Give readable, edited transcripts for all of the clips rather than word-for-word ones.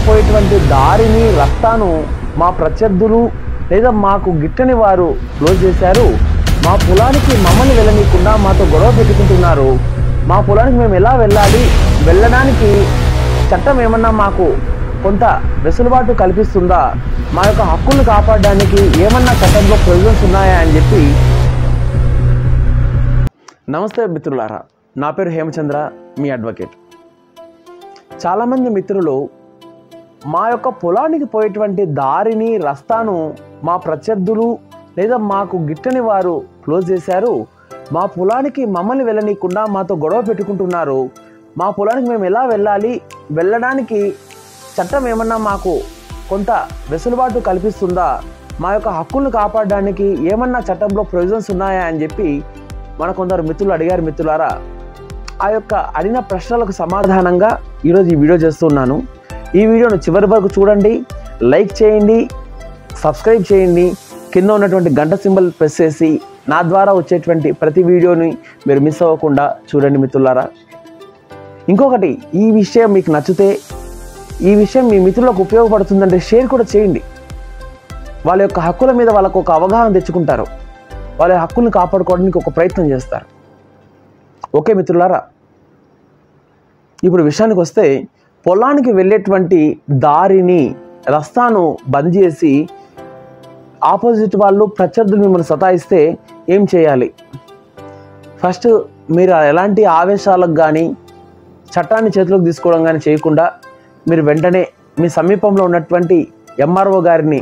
పోయేటువంటి దారిని రస్తాను మా ప్రత్యర్థులు లేదా మాకు గిట్టని వారు క్లోజ్ చేశారు. మా పొలానికి మమ్మల్ని వెళ్ళనీయకుండా మాతో గొడవ పెట్టుకుంటున్నారు. మా పొలానికి మేము ఎలా వెళ్ళాలి, వెళ్ళడానికి చట్టం ఏమన్నా మాకు కొంత వెసులుబాటు కల్పిస్తుందా, మా యొక్క హక్కులను కాపాడడానికి ఏమన్నా చట్టంలో ప్రొవిజన్స్ ఉన్నాయా అని చెప్పి. నమస్తే మిత్రులారా, నా పేరు హేమచంద్ర, మీ అడ్వకేట్. చాలామంది మిత్రులు మా యొక్క పొలానికి పోయేటువంటి దారిని రస్తాను మా ప్రత్యర్థులు లేదా మాకు గిట్టని వారు క్లోజ్ చేశారు. మా పొలానికి మమ్మల్ని వెళ్ళనీయకుండా మాతో గొడవ పెట్టుకుంటున్నారు. మా పొలానికి మేము ఎలా వెళ్ళాలి, వెళ్ళడానికి చట్టం ఏమన్నా మాకు కొంత వెసులుబాటు కల్పిస్తుందా, మా యొక్క హక్కులను కాపాడడానికి ఏమన్నా చట్టంలో ప్రొవిజన్స్ ఉన్నాయా అని చెప్పి మన కొందరు మిత్రులు అడిగారు. మిత్రులారా, ఆ యొక్క అడిగిన ప్రశ్నలకు సమాధానంగా ఈరోజు ఈ వీడియో చేస్తున్నాను. ఈ వీడియోను చివరి వరకు చూడండి, లైక్ చేయండి, సబ్స్క్రైబ్ చేయండి, కింద ఉన్నటువంటి గంట సింబల్ ప్రెస్ చేసి నా ద్వారా వచ్చేటువంటి ప్రతి వీడియోని మీరు మిస్ అవ్వకుండా చూడండి మిత్రులారా. ఇంకొకటి, ఈ విషయం మీకు నచ్చితే, ఈ విషయం మీ మిత్రులకు ఉపయోగపడుతుందంటే షేర్ కూడా చేయండి. వాళ్ళ యొక్క హక్కుల మీద వాళ్ళకు ఒక అవగాహన తెచ్చుకుంటారు, వాళ్ళ హక్కులను కాపాడుకోవడానికి ఒక ప్రయత్నం చేస్తారు. ఓకే మిత్రులారా, ఇప్పుడు విషయానికి వస్తే, పొలానికి వెళ్ళేటువంటి దారిని రస్తాను బంద్ చేసి ఆపోజిట్ వాళ్ళు ప్రత్యర్థులు మిమ్మల్ని సతాయిస్తే ఏం చేయాలి? ఫస్ట్, మీరు ఎలాంటి ఆవేశాలకు కానీ చట్టాన్ని చేతిలోకి తీసుకోవడం కానీ చేయకుండా మీరు వెంటనే మీ సమీపంలో ఉన్నటువంటి ఎంఆర్ఓ గారిని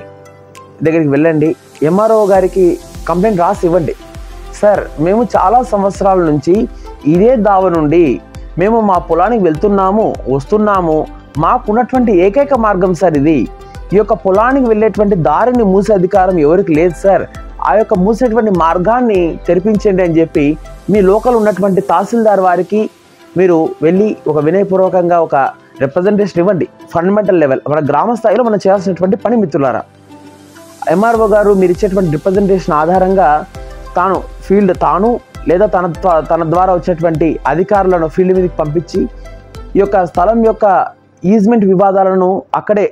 దగ్గరికి వెళ్ళండి. ఎంఆర్ఓ గారికి కంప్లైంట్ రాసి ఇవ్వండి. సార్, మేము చాలా సంవత్సరాల నుంచి ఇదే దావ నుండి మేము మా పొలానికి వెళ్తున్నాము, వస్తున్నాము, మాకున్నటువంటి ఏకైక మార్గం సార్ ఇది. ఈ యొక్క పొలానికి వెళ్ళేటువంటి దారిని మూసే అధికారం ఎవరికి లేదు సార్. ఆ యొక్క మూసేటువంటి మార్గాన్ని తెరిపించండి అని చెప్పి మీ లోకల్ ఉన్నటువంటి తహసీల్దార్ వారికి మీరు వెళ్ళి ఒక వినయపూర్వకంగా ఒక రిప్రజెంటేషన్ ఇవ్వండి. ఫండమెంటల్ లెవెల్, మన గ్రామ స్థాయిలో మనం చేయాల్సినటువంటి పని మిత్రులారా. ఎంఆర్ఓ గారు మీరు ఇచ్చేటువంటి రిప్రజెంటేషన్ ఆధారంగా తాను లేదా తన ద్వారా వచ్చేటువంటి అధికారులను ఫీల్డ్ మీదకి పంపించి ఈ యొక్క స్థలం యొక్క ఈజ్మెంట్ వివాదాలను అక్కడే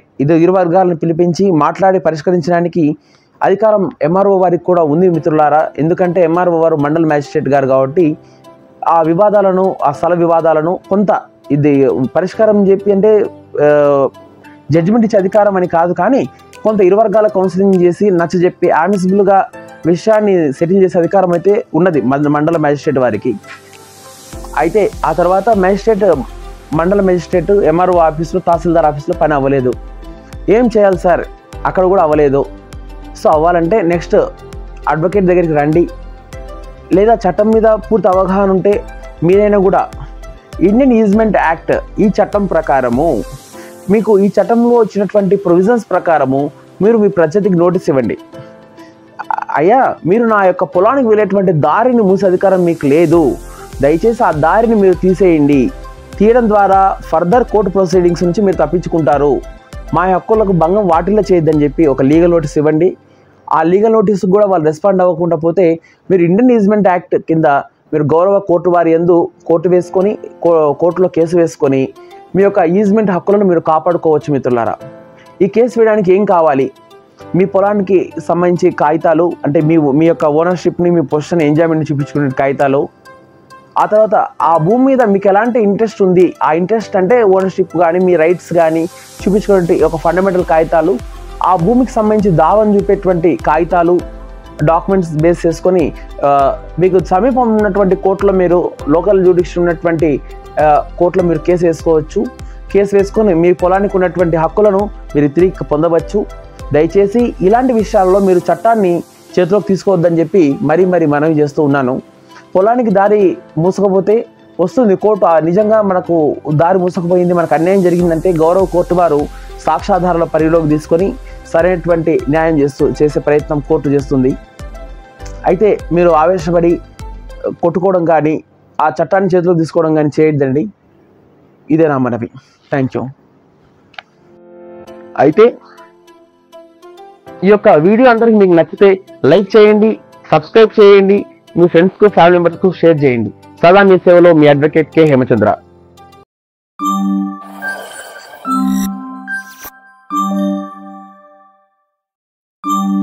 ఇరు వర్గాలను పిలిపించి మాట్లాడి పరిష్కరించడానికి అధికారం ఎంఆర్ఓ వారికి కూడా ఉంది మిత్రులారా. ఎందుకంటే ఎంఆర్ఓ వారు మండల మ్యాజిస్ట్రేట్ గారు కాబట్టి ఆ వివాదాలను, ఆ స్థల వివాదాలను కొంత ఇది పరిష్కారం చెప్పి, అంటే జడ్జిమెంట్ ఇచ్చే అధికారం అని కాదు, కానీ కొంత ఇరు వర్గాల కౌన్సిలింగ్ చేసి నచ్చజెప్పి ఆమిసిబుల్గా విషయాన్ని సెటిల్ చేసే అధికారం అయితే ఉన్నది మండల మ్యాజిస్ట్రేట్ వారికి. అయితే ఆ తర్వాత మండల మ్యాజిస్ట్రేట్ ఎంఆర్ఓ ఆఫీస్లో, తహసీల్దార్ ఆఫీస్లో పని అవ్వలేదు. ఏం చేయాలి సార్? అక్కడ కూడా అవ్వలేదు. సో అవ్వాలంటే నెక్స్ట్ అడ్వకేట్ దగ్గరికి రండి, లేదా చట్టం మీద పూర్తి అవగాహన ఉంటే మీరైనా కూడా ఇండియన్ ఈజ్మెంట్ యాక్ట్ ఈ చట్టం ప్రకారము, మీకు ఈ చట్టంలో వచ్చినటువంటి ప్రొవిజన్స్ ప్రకారము మీరు మీ ప్రత్యర్థికి నోటీస్ ఇవ్వండి. అయ్యా, మీరు నా యొక్క పొలానికి వెళ్ళేటువంటి దారిని మూసే అధికారం మీకు లేదు, దయచేసి ఆ దారిని మీరు తీసేయండి. తీయడం ద్వారా ఫర్దర్ కోర్టు ప్రొసీడింగ్స్ నుంచి మీరు తప్పించుకుంటారు. మా హక్కులకు భంగం వాటిల్లో చేయొద్దని చెప్పి ఒక లీగల్ నోటీస్ ఇవ్వండి. ఆ లీగల్ నోటీస్ కూడా వాళ్ళు రెస్పాండ్ అవ్వకుండా పోతే మీరు ఇండియన్ ఈజ్మెంట్ యాక్ట్ కింద మీరు గౌరవ కోర్టు వారి యందు కోర్టులో కేసు వేసుకొని మీ యొక్క ఈజ్మెంట్ హక్కులను మీరు కాపాడుకోవచ్చు మిత్రులారా. ఈ కేసు వేయడానికి ఏం కావాలి? మీ పొలానికి సంబంధించి కాగితాలు, అంటే మీ యొక్క ఓనర్షిప్ని, మీ పొజిషన్, ఎంజాయ్మెంట్ని చూపించుకునే కాగితాలు, ఆ తర్వాత ఆ భూమి మీద మీకు ఎలాంటి ఇంట్రెస్ట్ ఉంది, ఆ ఇంట్రెస్ట్ అంటే ఓనర్షిప్ కానీ మీ రైట్స్ కానీ చూపించుకునే ఒక ఫండమెంటల్ కాగితాలు, ఆ భూమికి సంబంధించి దావని చూపేటువంటి కాగితాలు, డాక్యుమెంట్స్ బేస్ చేసుకొని మీకు సమీపం ఉన్నటువంటి కోర్టులో, మీరు లోకల్ జ్యూడిక్షన్ ఉన్నటువంటి కోర్టులో మీరు కేసు వేసుకోవచ్చు. కేసు వేసుకొని మీ పొలానికి ఉన్నటువంటి హక్కులను మీరు తిరిగి పొందవచ్చు. దయచేసి ఇలాంటి విషయాల్లో మీరు చట్టాన్ని చేతిలోకి తీసుకోవద్దని చెప్పి మరీ మనవి చేస్తూ ఉన్నాను. పొలానికి దారి మూసకపోతే వస్తుంది కోర్టు, నిజంగా మనకు దారి మూసకపోయింది, మనకు అన్యాయం జరిగిందంటే గౌరవ కోర్టు వారు సాక్ష్యాధారాల పరిధిలోకి తీసుకొని సరైనటువంటి న్యాయం చేసే ప్రయత్నం కోర్టు చేస్తుంది. అయితే మీరు ఆవేశపడి కొట్టుకోవడం కానీ, ఆ చట్టాన్ని చేతిలోకి తీసుకోవడం కానీ చేయొద్దండి. ఇదే నా మనవి. Thank you. అయితే ఈ యొక్క వీడియో అందరికి మీకు నచ్చితే లైక్ చేయండి, సబ్స్క్రైబ్ చేయండి, మీ ఫ్రెండ్స్కు, ఫ్యామిలీ మెంబర్స్కు షేర్ చేయండి. సదా మీ సేవలో మీ అడ్వకేట్ కె హేమచంద్ర. you.